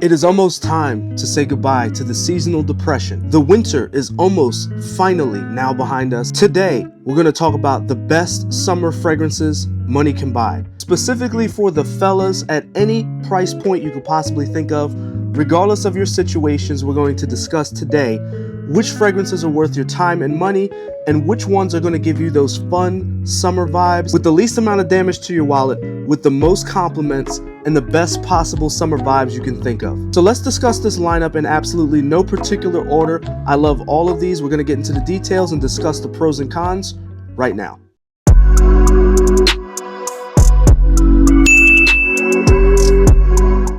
It is almost time to say goodbye to the seasonal depression. The winter is almost finally now behind us. Today, we're going to talk about the best summer fragrances money can buy. Specifically for the fellas at any price point you could possibly think of. Regardless of your situations, we're going to discuss today which fragrances are worth your time and money and which ones are going to give you those fun summer vibes with the least amount of damage to your wallet, with the most compliments and the best possible summer vibes you can think of. So let's discuss this lineup in absolutely no particular order. I love all of these. We're going to get into the details and discuss the pros and cons right now.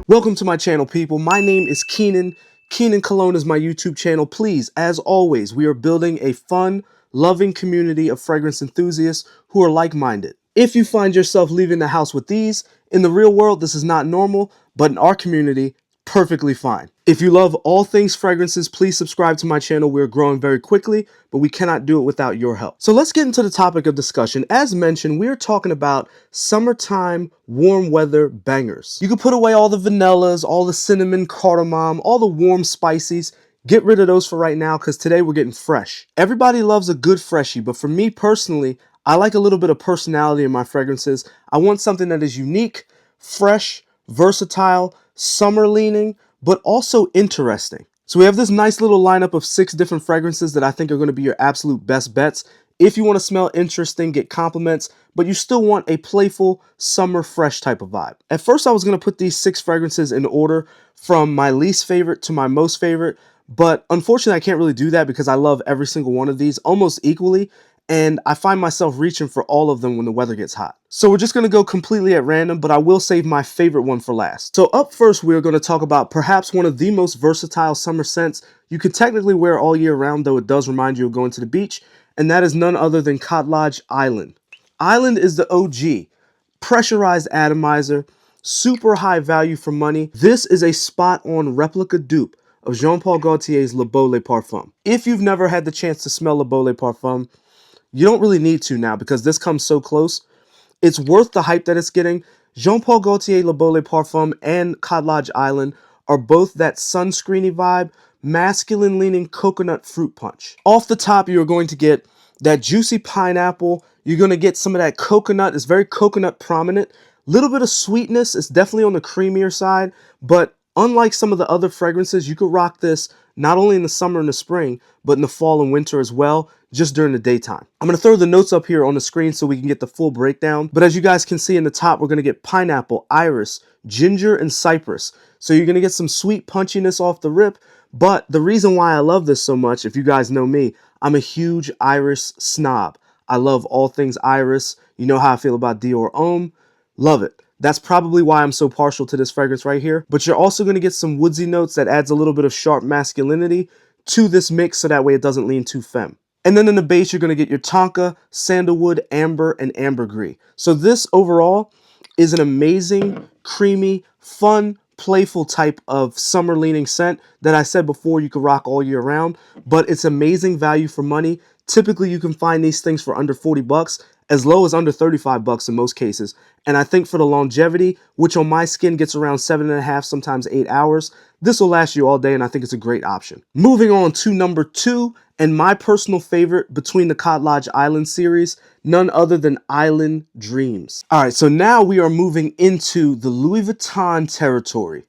Welcome to my channel, people. My name is Keenan. Keenan Cologne is my YouTube channel. Please, as always, we are building a fun, loving community of fragrance enthusiasts who are like-minded. If you find yourself leaving the house with these, in the real world, this is not normal, but in our community, perfectly fine. If you love all things fragrances, please subscribe to my channel. We're growing very quickly, but we cannot do it without your help. So let's get into the topic of discussion. As mentioned, we're talking about summertime warm weather bangers. You can put away all the vanillas, all the cinnamon, cardamom, all the warm spices. Get rid of those for right now because today we're getting fresh. Everybody loves a good freshie, but for me personally, I like a little bit of personality in my fragrances. I want something that is unique, fresh, versatile, summer leaning, but also interesting. So we have this nice little lineup of 6 different fragrances that I think are going to be your absolute best bets. If you want to smell interesting, get compliments, but you still want a playful, summer fresh type of vibe. At first, I was going to put these 6 fragrances in order from my least favorite to my most favorite, but unfortunately, I can't really do that because I love every single one of these almost equally, and I find myself reaching for all of them when the weather gets hot. So we're just going to go completely at random, but I will save my favorite one for last. So up first, we're going to talk about perhaps one of the most versatile summer scents you can technically wear all year round, though it does remind you of going to the beach, and that is none other than Cologne Island. Island is the OG, pressurized atomizer, super high value for money. This is a spot-on replica dupe of Jean-Paul Gaultier's Le Beau Le Parfum. If you've never had the chance to smell Le Beau Le Parfum, you don't really need to now because this comes so close. It's worth the hype that it's getting. Jean-Paul Gaultier Le Beau Le Parfum and Cologne Island are both that sunscreeny vibe, masculine-leaning coconut fruit punch. Off the top, you're going to get that juicy pineapple. You're going to get some of that coconut. It's very coconut prominent. Little bit of sweetness. It's definitely on the creamier side, but unlike some of the other fragrances, you could rock this not only in the summer and the spring, but in the fall and winter as well, just during the daytime. I'm going to throw the notes up here on the screen so we can get the full breakdown. But as you guys can see in the top, we're going to get pineapple, iris, ginger, and cypress. So you're going to get some sweet punchiness off the rip. But the reason why I love this so much, if you guys know me, I'm a huge iris snob. I love all things iris. You know how I feel about Dior Homme. Love it. That's probably why I'm so partial to this fragrance right here. But you're also going to get some woodsy notes that adds a little bit of sharp masculinity to this mix so that way it doesn't lean too femme. And then in the base, you're going to get your tonka, sandalwood, amber, and ambergris. So this overall is an amazing, creamy, fun, playful type of summer leaning scent that I said before you could rock all year round, but it's amazing value for money. Typically, you can find these things for under 40 bucks, as low as under 35 bucks in most cases. And I think for the longevity, which on my skin gets around 7.5, sometimes 8 hours, this will last you all day, and I think it's a great option. Moving on to number 2, and my personal favorite between the Cologne Island series, none other than Island Dreams. All right, so now we are moving into the Louis Vuitton territory.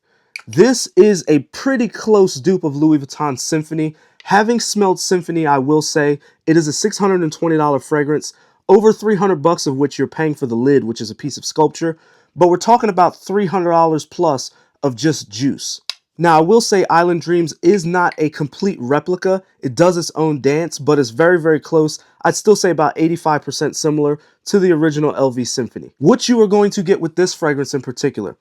This is a pretty close dupe of Louis Vuitton Symphony. Having smelled Symphony, I will say it is a $620 fragrance, over 300 bucks of which you're paying for the lid, which is a piece of sculpture, but we're talking about $300 plus of just juice. Now, I will say Island Dreams is not a complete replica. It does its own dance, but it's very, very close. I'd still say about 85% similar to the original LV Symphony. What you are going to get with this fragrance in particular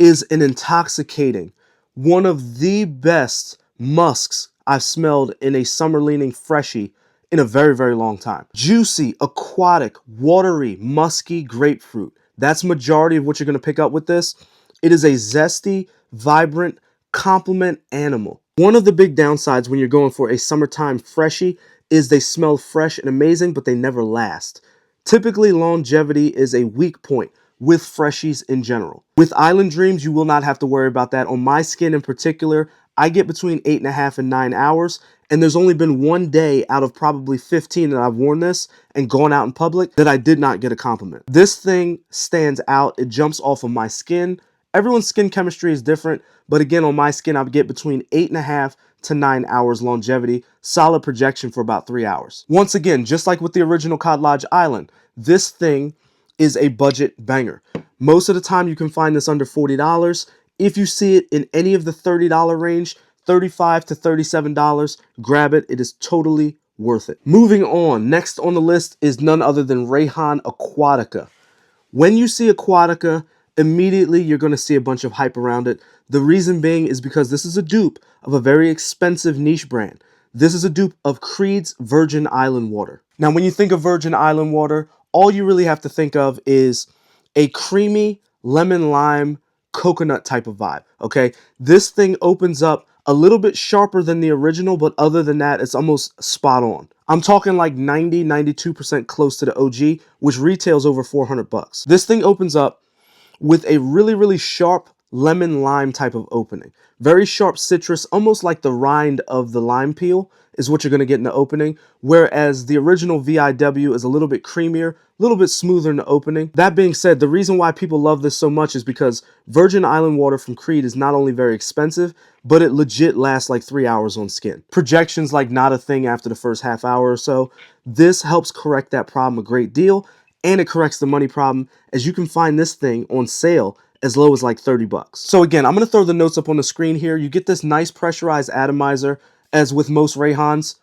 is an intoxicating, one of the best musks I've smelled in a summer-leaning freshie in a very, very long time. Juicy, aquatic, watery, musky grapefruit. That's majority of what you're going to pick up with this. It is a zesty, vibrant, compliment animal. One of the big downsides when you're going for a summertime freshie is they smell fresh and amazing, but they never last. Typically, longevity is a weak point with freshies in general. With Island Dreams, you will not have to worry about that. On my skin in particular, I get between 8.5 and 9 hours, and there's only been one day out of probably 15 that I've worn this and gone out in public that I did not get a compliment. This thing stands out. It jumps off of my skin. Everyone's skin chemistry is different, but again, on my skin, I get between 8.5 to 9 hours longevity, solid projection for about 3 hours. Once again, just like with the original Cod Lodge Island, this thing is a budget banger. Most of the time, you can find this under $40. If you see it in any of the $30 range, $35 to $37, grab it. It is totally worth it. Moving on, next on the list is none other than Rayhan Aquatica. When you see Aquatica, immediately you're going to see a bunch of hype around it. The reason being is because this is a dupe of a very expensive niche brand. This is a dupe of Creed's Virgin Island Water. Now, when you think of Virgin Island Water, all you really have to think of is a creamy lemon lime coconut type of vibe, okay? This thing opens up a little bit sharper than the original, but other than that, it's almost spot on. I'm talking like 92% close to the OG, which retails over 400 bucks. This thing opens up with a really sharp lemon lime type of opening. Very sharp citrus, almost like the rind of the lime peel is what you're going to get in the opening, whereas the original VIW is a little bit creamier, a little bit smoother in the opening. That being said, the reason why people love this so much is because Virgin Island Water from Creed is not only very expensive, but it legit lasts like 3 hours on skin. Projection's like not a thing after the first half hour or so. This helps correct that problem a great deal, and it corrects the money problem, as you can find this thing on sale as low as like 30 bucks. So again, I'm going to throw the notes up on the screen here. You get this nice pressurized atomizer, as with most Rayhans.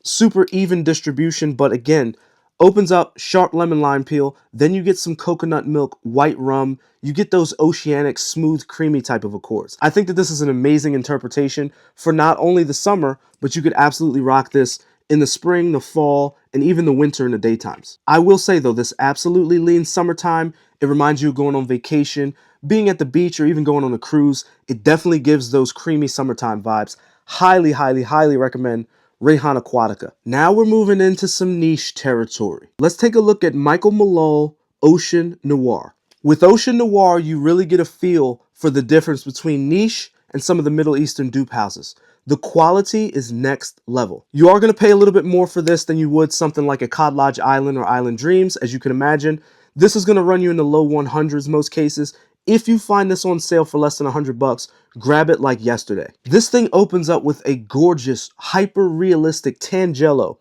Super even distribution, but again, opens up sharp lemon lime peel. Then you get some coconut milk, white rum. You get those oceanic, smooth, creamy type of accords. I think that this is an amazing interpretation for not only the summer, but you could absolutely rock this in the spring, the fall, and even the winter in the daytimes. I will say though, this absolutely leans summertime. It reminds you of going on vacation, being at the beach, or even going on a cruise. It definitely gives those creamy summertime vibes. Highly recommend Rayhan Aquatica. Now we're moving into some niche territory. Let's take a look at Michael Malol Ocean Noir. With Ocean Noir, you really get a feel for the difference between niche and some of the Middle Eastern dupe houses. The quality is next level. You are going to pay a little bit more for this than you would something like a Cod Lodge Island or Island Dreams, as you can imagine. This is going to run you in the low 100s most cases. If you find this on sale for less than 100 bucks, grab it like yesterday. This thing opens up with a gorgeous, hyper-realistic Tangelo,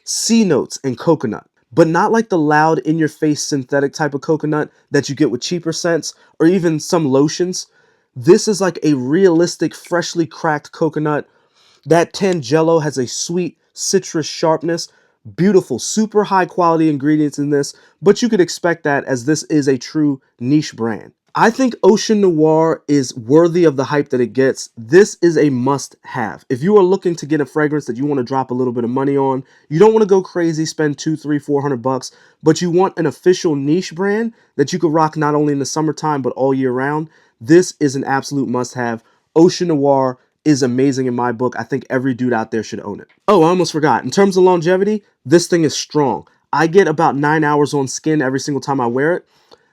sea notes, and coconut. But not like the loud, in-your-face synthetic type of coconut that you get with cheaper scents or even some lotions. This is like a realistic, freshly cracked coconut. That Tangelo has a sweet citrus sharpness. Beautiful, super high quality ingredients in this, but you could expect that as this is a true niche brand. I think Ocean Noir is worthy of the hype that it gets. This is a must-have. If you are looking to get a fragrance that you want to drop a little bit of money on, you don't want to go crazy, spend 200, 300, 400 bucks, but you want an official niche brand that you could rock not only in the summertime, but all year round, this is an absolute must-have. Ocean Noir is amazing in my book. I think every dude out there should own it. Oh, I almost forgot. In terms of longevity, this thing is strong. I get about 9 hours on skin every single time I wear it.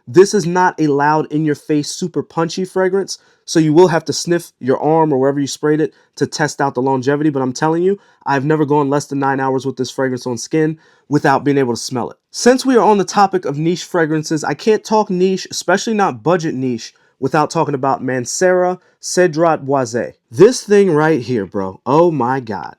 This is not a loud, in-your-face, super punchy fragrance, so you will have to sniff your arm or wherever you sprayed it to test out the longevity, but I'm telling you, I've never gone less than 9 hours with this fragrance on skin without being able to smell it. Since we are on the topic of niche fragrances, I can't talk niche, especially not budget niche, without talking about Mancera Cedrat Boisé. This thing right here, bro, oh my God.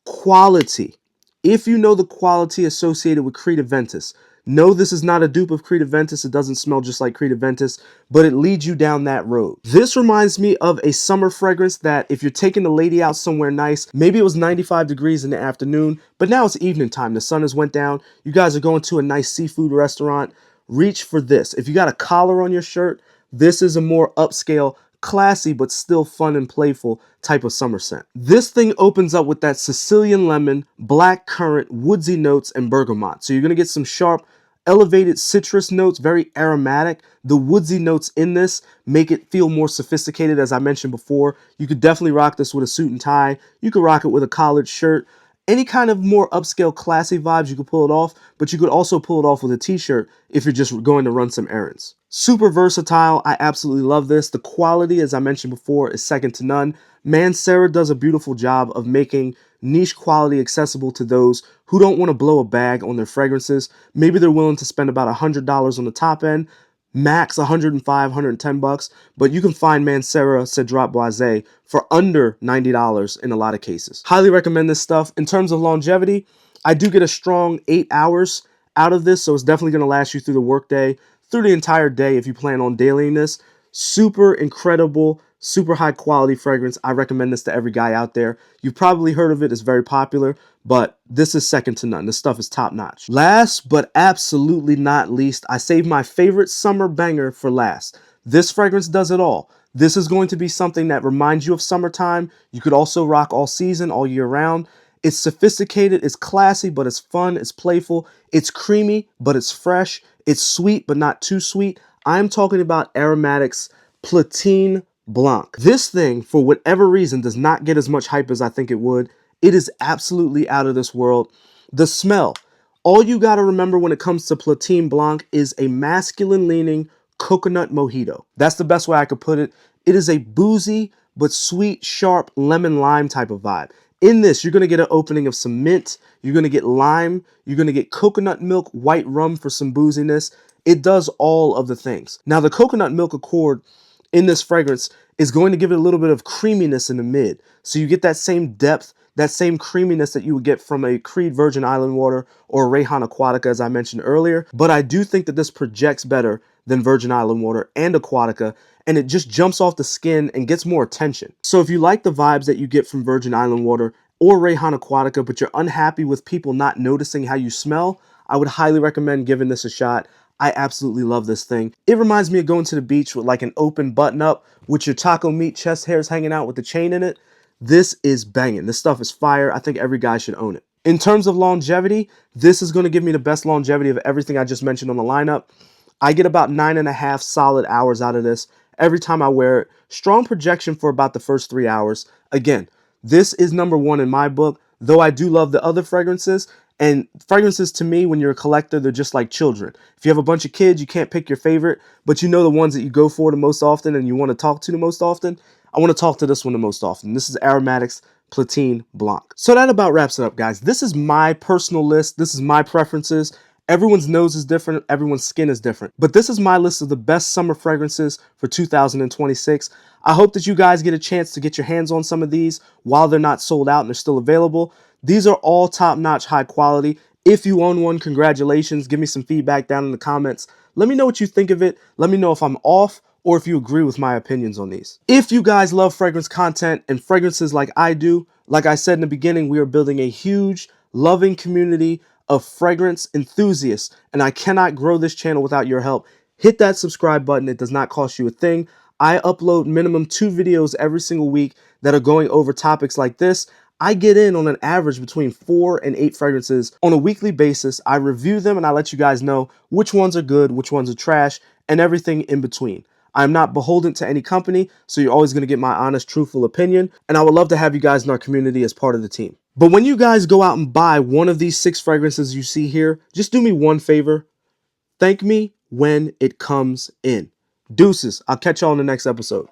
Quality. If you know the quality associated with Creed Aventus, no, this is not a dupe of Creed Aventus. It doesn't smell just like Creed Aventus, but it leads you down that road. This reminds me of a summer fragrance that if you're taking a lady out somewhere nice, maybe it was 95 degrees in the afternoon, but now it's evening time. The sun has went down. You guys are going to a nice seafood restaurant. Reach for this. If you got a collar on your shirt, this is a more upscale, classy, but still fun and playful type of summer scent. This thing opens up with that Sicilian lemon, black currant, woodsy notes, and bergamot. So you're going to get some sharp, elevated citrus notes, very aromatic. The woodsy notes in this make it feel more sophisticated, as I mentioned before. You could definitely rock this with a suit and tie. You could rock it with a collared shirt. Any kind of more upscale, classy vibes, you could pull it off, but you could also pull it off with a t-shirt if you're just going to run some errands. Super versatile. I absolutely love this. The quality, as I mentioned before, is second to none. Mancera does a beautiful job of making niche quality accessible to those who don't want to blow a bag on their fragrances. Maybe they're willing to spend about $100 on the top end, max 105, 110 bucks, but you can find Mancera Cedrat Boisé for under $90 in a lot of cases. Highly recommend this stuff. In terms of longevity, I do get a strong 8 hours out of this, so it's definitely going to last you through the workday, through the entire day if you plan on dailying this. Super incredible, super high quality fragrance. I recommend this to every guy out there. You've probably heard of it. It's very popular, but this is second to none. This stuff is top notch. Last but absolutely not least, I saved my favorite summer banger for last. This fragrance does it all. This is going to be something that reminds you of summertime. You could also rock all season, all year round. It's sophisticated, it's classy, but it's fun, it's playful, it's creamy, but it's fresh, it's sweet, but not too sweet. I'm talking about Aromatics Platine Blanc. This thing, for whatever reason, does not get as much hype as I think it would. It is absolutely out of this world. The smell. All you got to remember when it comes to Platine Blanc is a masculine-leaning coconut mojito. That's the best way I could put it. It is a boozy but sweet, sharp lemon lime type of vibe. In this, you're going to get an opening of some mint, you're going to get lime, you're going to get coconut milk, white rum for some booziness. It does all of the things. Now, the coconut milk accord in this fragrance is going to give it a little bit of creaminess in the mid. So you get that same depth, that same creaminess that you would get from a Creed Virgin Island Water or Rayhan Aquatica, as I mentioned earlier. But I do think that this projects better than Virgin Island Water and Aquatica, and it just jumps off the skin and gets more attention. So if you like the vibes that you get from Virgin Island Water or Rayhan Aquatica, but you're unhappy with people not noticing how you smell, I would highly recommend giving this a shot. I absolutely love this thing. It reminds me of going to the beach with like an open button up with your taco meat chest hairs hanging out with the chain in it. This is banging. This stuff is fire. I think every guy should own it. In terms of longevity, this is going to give me the best longevity of everything I just mentioned on the lineup. I get about 9.5 solid hours out of this every time I wear it. Strong projection for about the first 3 hours. Again, this is number one in my book, though I do love the other fragrances. And fragrances, to me, when you're a collector, they're just like children. If you have a bunch of kids, you can't pick your favorite, but you know the ones that you go for the most often and you want to talk to the most often. I want to talk to this one the most often. This is Aromatics Platine Blanc. So that about wraps it up, guys. This is my personal list. This is my preferences. Everyone's nose is different. Everyone's skin is different. But this is my list of the best summer fragrances for 2026. I hope that you guys get a chance to get your hands on some of these while they're not sold out and they're still available. These are all top-notch, high quality. If you own one, congratulations. Give me some feedback down in the comments. Let me know what you think of it. Let me know if I'm off or if you agree with my opinions on these. If you guys love fragrance content and fragrances like I do, like I said in the beginning, we are building a huge, loving community of fragrance enthusiasts, and I cannot grow this channel without your help. Hit that subscribe button. It does not cost you a thing. I upload minimum 2 videos every single week that are going over topics like this. I get in on an average between 4 and 8 fragrances on a weekly basis. I review them and I let you guys know which ones are good, which ones are trash, and everything in between. I'm not beholden to any company, so you're always going to get my honest, truthful opinion, and I would love to have you guys in our community as part of the team. But when you guys go out and buy one of these 6 fragrances you see here, just do me one favor. Thank me when it comes in. Deuces. I'll catch y'all in the next episode.